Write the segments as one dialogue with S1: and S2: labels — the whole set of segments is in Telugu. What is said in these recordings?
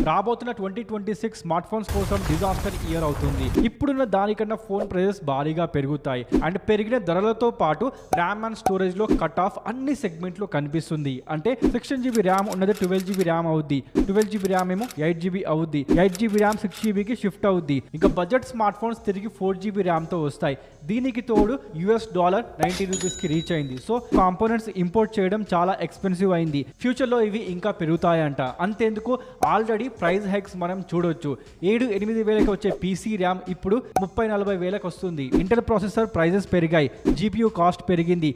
S1: రాబోతున్న 2026 స్మార్ట్ ఫోన్స్ కోసం డిజాస్టర్ ఇయర్ అవుతుంది. ఇప్పుడున్న దానికన్నా ఫోన్ ప్రైజెస్ భారీగా పెరుగుతాయి అండ్ పెరిగిన ధరలతో పాటు ర్యామ్ అండ్ స్టోరేజ్ లో కట్ ఆఫ్ అన్ని సెగ్మెంట్ లో కనిపిస్తుంది. అంటే 16GB ర్యామ్ ఉన్నది 12GB ర్యామ్ అవుద్ది, 12GB ర్యామ్ ఏమో 8GB అవుద్ది, 8GB ర్యామ్ 6GBకి షిఫ్ట్ అవుద్ది. ఇంకా బడ్జెట్ స్మార్ట్ ఫోన్స్ తిరిగి 4GB ర్యామ్ తో వస్తాయి. దీనికి తోడు $90 కి రీచ్ అయింది. సో కాంపోనెంట్స్ ఇంపోర్ట్ చేయడం చాలా ఎక్స్పెన్సివ్ అయింది. ఫ్యూచర్ లో ఇవి ఇంకా పెరుగుతాయంట. అంతేందుకు ఆల్రెడీ ప్రైస్ హైక్స్ మనం చూడొచ్చు. 7-8 వేలకి వచ్చే పీసీ ర్యామ్ ఇప్పుడు 30-40 వేలకు వస్తుంది. ఇంటెల్ ప్రాసెసర్ ప్రైజెస్ పెరిగాయి, జీపీయూ కాస్ట్ పెరిగింది,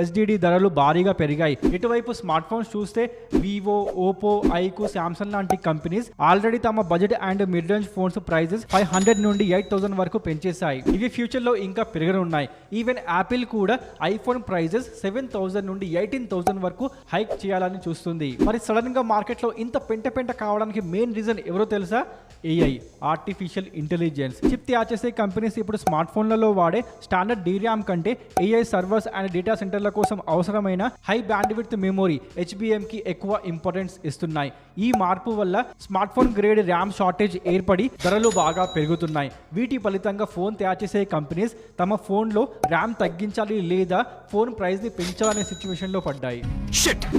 S1: ఎస్డిడి ధరలు భారీగా పెరిగాయి. ఇటువైపు స్మార్ట్ ఫోన్స్ చూస్తే వివో, ఓపో, ఐకు, శాంసంగ్ లాంటి కంపెనీస్ ఆల్రెడీ తమ budget and mid range phones prices 500 నుండి 8,000 వరకు పెంచేశాయి. ఇవి ఫ్యూచర్ లో ఇంకా పెరగనున్నాయి. ఈవెన్ యాపిల్ కూడా ఐఫోన్ ప్రైజెస్ 7,000 నుండి 18,000 వరకు హైక్ చేయాలని చూస్తుంది. మరి సడన్ గా మార్కెట్ లో ఇంత పెంట కావడానికి మెయిన్ రీజన్ ఎవరో తెలుసా? AI, artificial intelligence. చిప్ తయారు చేసే కంపెనీస్ ఇప్పుడు స్మార్ట్ ఫోన్లలో వాడే స్టాండర్డ్ DRAM కంటే ఏఐ సర్వర్స్ అండ్ డేటా సెంటర్ల కోసం అవసరమైన హై బ్యాండ్విడ్త్ మెమొరీ HBM కి ఎక్కువ ఇంపార్టెన్స్ ఇస్తున్నాయి. ఈ మార్పు వల్ల smart phone grade RAM shortage ఏర్పడి ధరలు బాగా పెరుగుతున్నాయి. వీటి ఫలితంగా ఫోన్ తయారు చేసే కంపెనీస్ తమ ఫోన్ లో ర్యామ్ తగ్గించాలి లేదా ఫోన్ ప్రైస్ ని పెంచాలనే సిచ్యువేషన్ లో పడ్డాయి.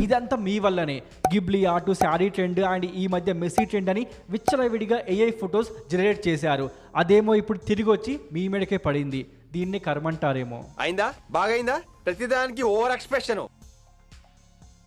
S1: ఇదంతా మీ వల్లనే. Ghibli art, sari trend and ఈ మధ్య మెస్సీ ట్రెండ్ అని విచ్చలవిడిగా ఏఐ ఫొటోస్ జనరేట్ చేశారు. అదేమో ఇప్పుడు తిరిగి వచ్చి మీ మీదకే పడింది. దీన్ని కర్మంటారేమో.
S2: అయిందా? బాగైందా? ప్రతిదానికి ఓవర్ ఎక్స్ప్రెషన్.